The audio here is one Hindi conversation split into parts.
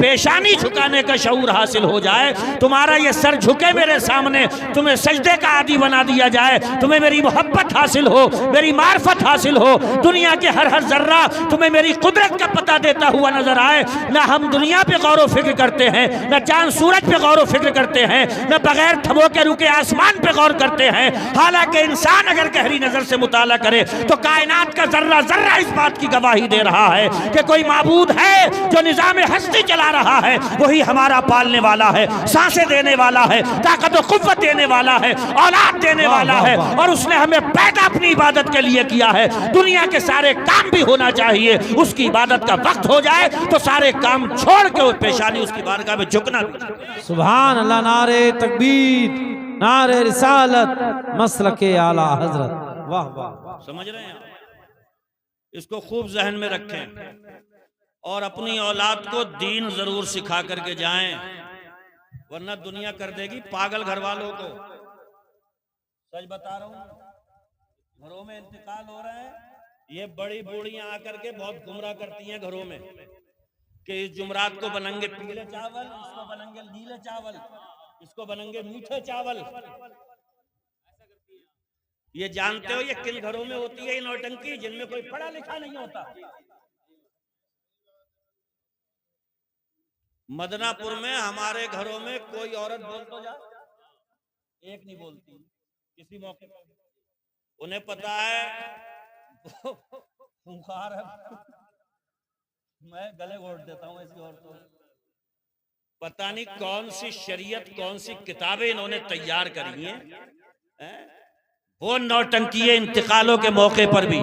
पेशानी झुकाने का शऊर हासिल हो जाए, तुम्हारा ये सर झुके मेरे सामने, तुम्हें सजदे का आदी बना दिया जाए, तुम्हें मेरी मोहब्बत हासिल हो, मेरी मार्फत हासिल हो, दुनिया के हर हर जर्रा तुम्हें मेरी कुदरत का पता देता हुआ नजर आए। ना हम दुनिया पे गौर फिक्र करते हैं, न चांद सूरज पे गौर फिक्र करते हैं, न बगैर थमो के रुके आसमान पे गौर करते हैं। हालांकि इंसान अगर गहरी नजर से मुताला करे तो कायनात का जर्रा जर्रा इस बात की गवाही दे रहा है कि कोई माबूद है जो निजाम हस्ती चला रहा है, वही हमारा पालने वाला है, सांसें देने वाला है, ताकत और कुव्वत देने वाला है, औलाद देने वाला है, और उसने हमें पैदा अपनी इबादत के लिए किया है। दुनिया के सारे काम भी होना चाहिए, उसकी इबादत का वक्त हो जाए तो सारे काम छोड़ के पेशानी उसकी बारगाह में झुकना। सुभान अल्लाह, नारे तकबीर, नारे रिसालत, मसलके आला हजरत। वाह वाह, समझ रहे हैं? इसको खूब जहन में रखें और अपनी औलाद को दीन जरूर सिखा करके जाएं, वरना दुनिया कर देगी पागल घर वालों को। सच बता रहा हूं, घरों में इंतकाल हो रहा है, ये बड़ी बूढ़ियां आकर के बहुत गुमराह करती हैं घरों में कि इस जुमरात को बनेंगे पीले चावल, इसको बनेंगे नीले चावल, इसको बनेंगे मीठे चावल। ये जानते हो ये किन घरों में होती है ये नौटंकी? जिनमें कोई पढ़ा लिखा नहीं होता। मदनापुर में हमारे घरों में कोई औरत बोल तो जा, एक नहीं बोलती किसी मौके पर। उन्हें पता है खूंखार है, मैं गले घोट देता हूं ऐसी औरतों को। पता नहीं कौन सी शरीयत, कौन सी किताबें इन्होंने तैयार करी हैं। वो नौटंकी इंतकालों के मौके पर भी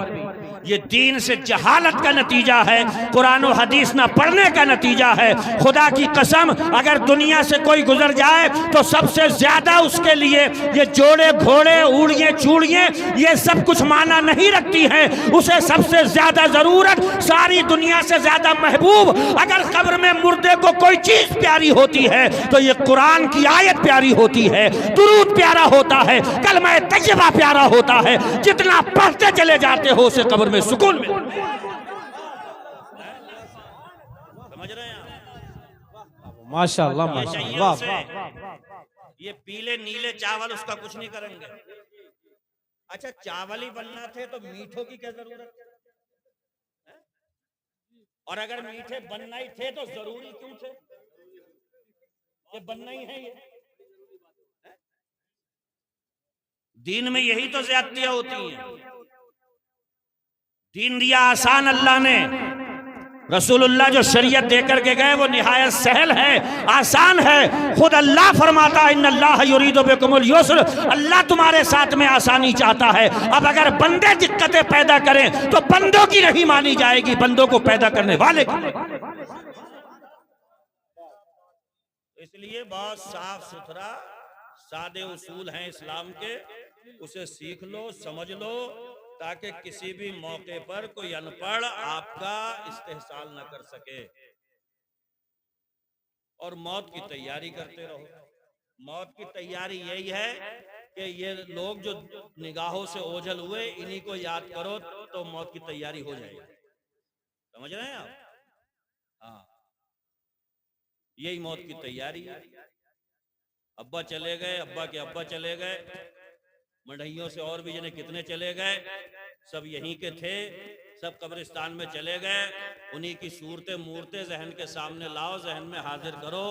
ये दीन से जहालत का नतीजा है, कुरान और हदीस ना पढ़ने का नतीजा है। खुदा की कसम, अगर दुनिया से कोई गुजर जाए तो सबसे ज्यादा उसके लिए ये जोड़े घोड़े ऊड़िए चूड़िए ये सब कुछ माना नहीं रखती हैं। उसे सबसे ज्यादा जरूरत, सारी दुनिया से ज्यादा महबूब, अगर कब्र में मुर्दे को कोई चीज प्यारी होती है तो ये कुरान की आयत प्यारी होती है, दुरूद प्यारा होता है, कलमा तैयबा प्यारा होता है। जितना पढ़ते चले जाते हो उसे कब्र में सुकून मिलता है। समझ रहे हैं आप? माशाअल्लाह माशाअल्लाह। ये पीले नीले चावल उसका कुछ नहीं करेंगे। अच्छा, चावल ही बनना थे तो मीठों की क्या जरूरत है? और अगर मीठे बनना ही थे तो जरूरी क्यों थे? ये बनना ही है। ये दीन में यही तो ज्यादतियां होती हैं। दीन दिया आसान अल्लाह ने, रसूलुल्लाह जो शरीयत देकर के गए वो निहायत सहल है, आसान है। खुद अल्लाह फरमाता है इन्नल्लाह युरीदु बिकुमुल युस्र, अल्लाह तुम्हारे साथ में आसानी चाहता है। अब अगर बंदे दिक्कतें पैदा करें तो बंदों की नहीं मानी जाएगी, बंदों को पैदा करने वाले की। इसलिए बहुत साफ सुथरा सादे उसूल हैं इस्लाम के, उसे सीख लो, समझ लो, ताकि किसी भी मौके पर कोई अनपढ़ आपका इस्तेहसाल न कर सके। और मौत की तैयारी करते रहो। मौत की तैयारी यही है कि ये लोग जो निगाहों से ओझल हुए, इन्हीं को याद करो तो मौत की तैयारी हो जाएगी। समझ रहे हैं आप? हाँ, यही मौत की तैयारी है। अब्बा चले गए, अब्बा के अब्बा चले गए, मढ़इयों से और भी जिन्हें कितने चले गए, सब यहीं के थे, सब कब्रिस्तान में चले गए। उन्हीं की सूरतें मूर्तें जहन के सामने लाओ, जहन में हाजिर करो,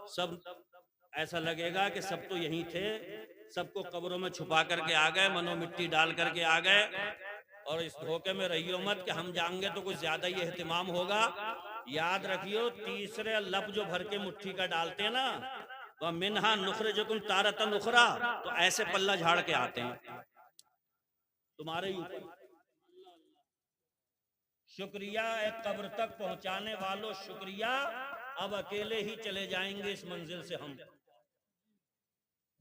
सब ऐसा लगेगा कि सब तो यहीं थे, सबको कब्रों में छुपा करके आ गए, मनो मिट्टी डाल करके आ गए। और इस धोखे में रहियो मत कि हम जाएंगे तो कुछ ज्यादा ही एहतिमाम होगा। याद रखियो, तीसरे लफ्ज जो भर के मुट्ठी का डालते हैं ना, वह मिन्हा नुखरिजुकुम तारतन उखरा, तो ऐसे पल्ला झाड़ के आते हैं तुम्हारे ऊपर। शुक्रिया एक कब्र तक पहुंचाने वालों, शुक्रिया, अब अकेले ही चले जाएंगे इस मंजिल से हम।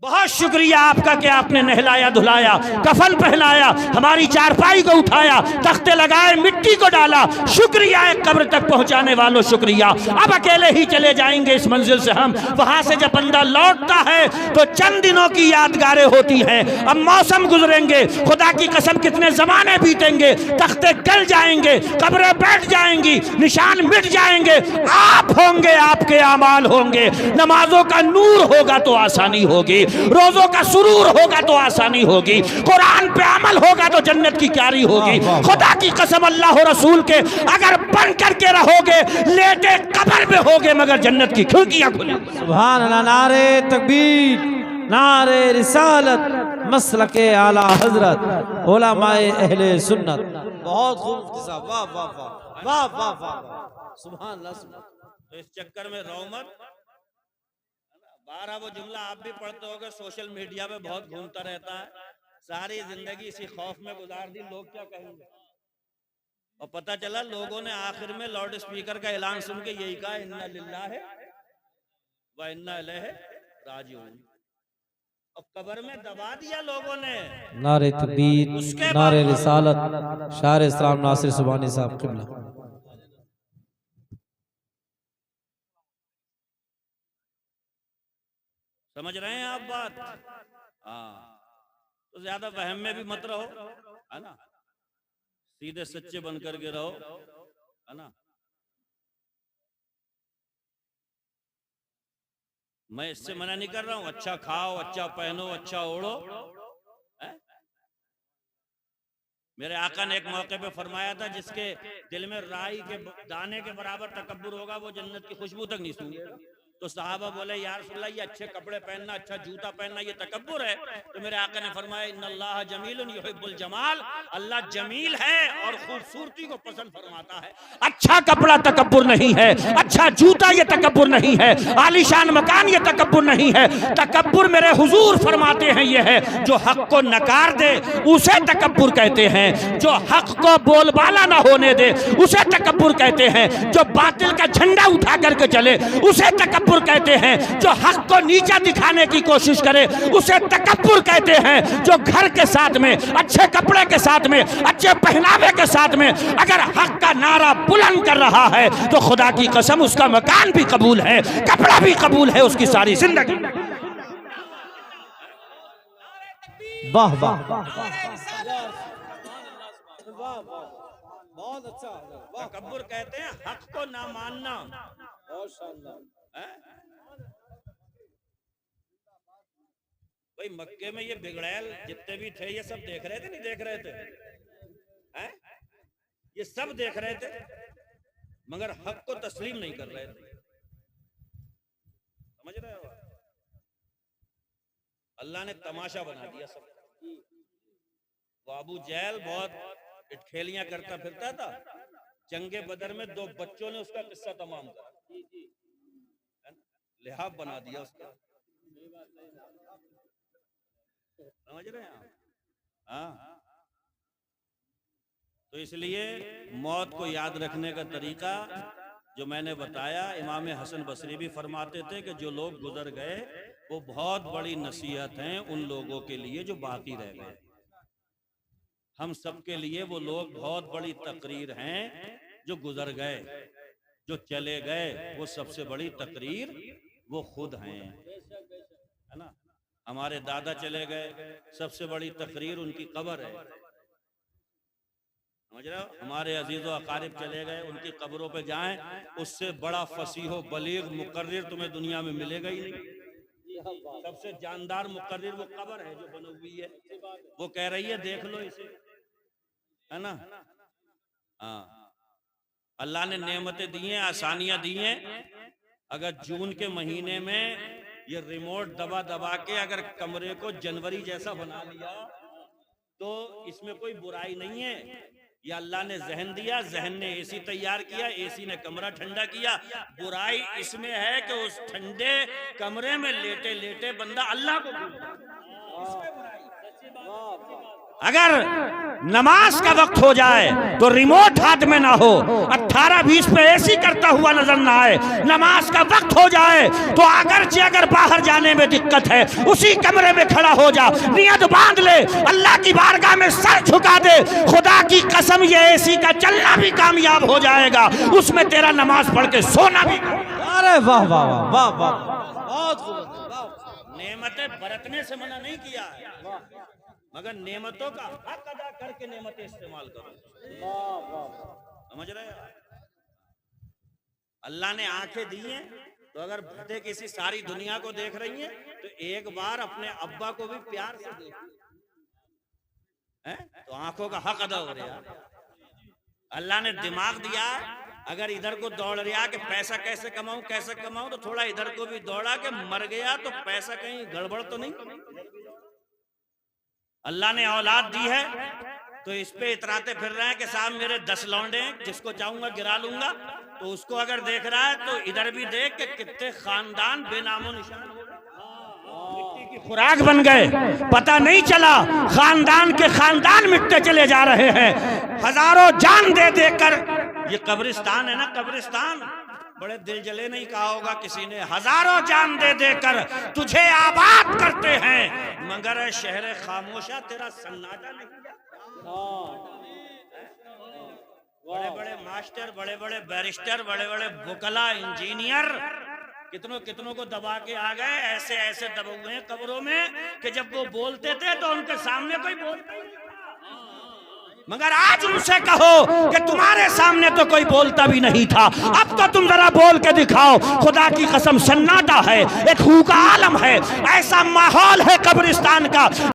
बहुत शुक्रिया आपका कि आपने नहलाया धुलाया, कफन पहनाया, हमारी चारपाई को उठाया, तख्ते लगाए, मिट्टी को डाला। शुक्रिया है कब्र तक पहुंचाने वालों, शुक्रिया। अब अकेले ही चले जाएंगे इस मंजिल से हम। वहां से जब बंदा लौटता है तो चंद दिनों की यादगारें होती हैं। अब मौसम गुजरेंगे, खुदा की कसम कितने जमाने बीतेंगे, तख्ते गल जाएंगे, कब्रें बैठ जाएंगी, निशान मिट जाएंगे। आप होंगे, आपके आमाल होंगे। नमाजों का नूर होगा तो आसानी होगी, रोजों का सुरूर होगा तो आसानी होगी, कुरान पे अमल होगा तो जन्नत की क्यारी होगी। खुदा की कसम अल्लाह और रसूल के अगर बन करके रहोगे, लेटे कब्र में होगे, मगर जन्नत की खिड़कियां खुली। सुभान अल्लाह। नारे तकबीर, नारे रिसालत, मसलके आला हजरत, उलमाए अहले सुन्नत। बहुत खूब साहब, वाह वाह वाह वाह वाह वाह, सुभान अल्लाह। तो इस चक्कर में रौमत बारह वो जुमला आप भी पढ़ते होगे, सोशल मीडिया पे बहुत घूमता रहता है। सारी जिंदगी इसी खौफ में गुजार दी, लोग क्या कहेंगे। और पता चला लोगों ने आखिर में लाउड स्पीकर का ऐलान सुन के यही कहा, इन्ना लिल्लाहि व इन्ना इलैहि राजिऊन। और कब्र में दबा दिया लोगों ने। नारे तकबीर, नारे रिसालत, शायर इस्लाम नासिर सुभानी साहब क़िबला। समझ रहे हैं आप बात? हाँ, तो ज्यादा वहम में भी मत रहो, है ना, सीधे सच्चे बन करके रहो, है ना। मैं इससे मना नहीं कर रहा हूं, अच्छा खाओ, अच्छा पहनो, अच्छा ओढ़ो। मेरे आका ने एक मौके पे फरमाया था, जिसके दिल में राई के दाने के बराबर तकब्बुर होगा वो जन्नत की खुशबू तक नहीं सूंघेगा। तो साहबा बोले या रसूलल्लाह, ये अच्छे कपड़े पहनना, अच्छा जूता पहनना, ये तकब्बुर है? तो मेरे आका ने फरमाया, इन्नल्लाह जमीलुन युहिब्बुल जमाल, अल्लाह जमील है और खूबसूरती को पसंद फरमाता है। अच्छा कपड़ा तकब्बुर नहीं है, अच्छा जूता ये तकब्बुर नहीं है, आलीशान मकान ये तकब्बुर नहीं है। तकब्बुर मेरे हुजूर फरमाते हैं ये है जो हक को नकार दे, उसे तकब्बुर कहते हैं। जो हक को बोलबाला ना होने दे, उसे तकब्बुर कहते हैं। जो बातिल का झंडा उठा करके चले, उसे तकब्बुर कहते हैं। जो हक को नीचा दिखाने की कोशिश करे, उसे तकब्बुर कहते हैं। जो घर के साथ में, अच्छे कपड़े के साथ में, अच्छे पहनावे के साथ में अगर हक का नारा बुलंद कर रहा है तो खुदा की कसम उसका मकान भी कबूल है, कपड़ा भी कबूल है, उसकी सारी जिंदगी। वाह वाह बहुत अच्छा। तकब्बुर कहते हैं हक को ना मानना। बहुत शानदार। भाई मक्के में ये बिगड़ैल जितने भी थे, ये सब देख रहे थे, नहीं देख रहे थे? हैं? ये सब देख रहे थे, मगर हक को तस्लीम नहीं कर रहे थे। समझ रहे हो? अल्लाह ने तमाशा बना दिया सब। वो अबू जहल बहुत खेलियां करता फिरता था, जंगे बदर में 2 बच्चों ने उसका किस्सा तमाम करा, लिहाफ बना दिया उसका। समझ रहे हैं आप? हाँ, तो इसलिए मौत को याद रखने का तरीका जो मैंने बताया, इमाम हसन बसरी भी फरमाते थे कि जो लोग गुजर गए वो बहुत बड़ी नसीहत हैं उन लोगों के लिए जो बाकी रह गए। हम सब के लिए वो लोग बहुत बड़ी तकरीर हैं जो गुजर गए, जो चले गए वो सबसे बड़ी तकरीर वो खुद हैं, है ना। हमारे दादा चले गए, सबसे बड़ी तकरीर उनकी कब्र है, समझ रहे हो। हमारे अजीज़ो अकारिब चले गए, उनकी कब्रों पे जाएं, उससे बड़ा फसीहो बलीग मुकर्रिर तुम्हें दुनिया में मिलेगा ही नहीं। सबसे जानदार मुकर्रिर वो कब्र है जो बनी हुई है, वो कह रही है देख लो इसे, है ना। हाँ, अल्लाह ने नेमतें दी हैं, आसानियां दी हैं। अगर जून के महीने में ये रिमोट दबा दबा के अगर कमरे को जनवरी जैसा बना लिया तो इसमें कोई बुराई नहीं है। या अल्लाह ने जहन दिया, जहन ने एसी तैयार किया, एसी ने कमरा ठंडा किया। बुराई इसमें है कि उस ठंडे कमरे में लेटे लेटे बंदा अल्लाह को भूल जाए। अगर नमाज का वक्त हो जाए तो रिमोट हाथ में ना हो, 18-20 पे एसी करता हुआ नजर ना आए। नमाज का वक्त हो जाए तो अगर बाहर जाने में दिक्कत है उसी कमरे में खड़ा हो जा, नियत बांध ले, अल्लाह की बारगाह में सर झुका दे। खुदा की कसम ये एसी का चलना भी कामयाब हो जाएगा, उसमें तेरा नमाज पढ़ के सोना भी। अरे वाह वाह वाह वाह वाह, बहुत खूब। नेमतें बरतने से मना नहीं किया है, मगर नेमतों का हक अदा करके नेमतें इस्तेमाल करो। समझ रहे हो? अल्लाह ने आंखें दी हैं तो अगर भटे किसी सारी दुनिया को देख रही हैं तो एक बार अपने अब्बा को भी प्यार से देखो, हैं? तो आंखों का हक अदा हो रहा है। अल्लाह ने दिमाग दिया, अगर इधर को दौड़ रहा कि पैसा कैसे कमाऊं तो थोड़ा इधर को भी दौड़ा कि मर गया तो पैसा कहीं गड़बड़ तो नहीं। अल्लाह ने औलाद दी है तो इस पे इतराते फिर रहे हैं कि साहब मेरे 10 लौंडे हैं, जिसको चाहूंगा गिरा लूंगा। तो उसको अगर देख रहा है तो इधर भी देख कि कितने खानदान बेनामो निशान हो गए, मिट्टी की खुराक बन गए, पता नहीं चला खानदान के खानदान मिटते चले जा रहे हैं। हजारों जान दे देकर, ये कब्रिस्तान है ना, कब्रिस्तान, बड़े दिल जले नहीं कहा होगा किसी ने, हजारों जान दे देकर तुझे आबाद करते हैं, मगर शहर खामोशा तेरा सन्नाटा नहीं। बड़े बड़े मास्टर, बड़े बड़े बैरिस्टर, बड़े बड़े वकला, इंजीनियर कितनों को दबा के आ गए, ऐसे ऐसे दबे हुए हैं कब्रों में कि जब वो बोलते थे तो उनके सामने कोई बोलता नहीं। मगर आज उनसे कहो कि तुम्हारे सामने तो कोई बोलता भी नहीं था, अब तो तुम जरा बोल के दिखाओ। खुदा की कसम सन्नाटा है, एक हूका आलम है, ऐसा माहौल है कब्रिस्तान का।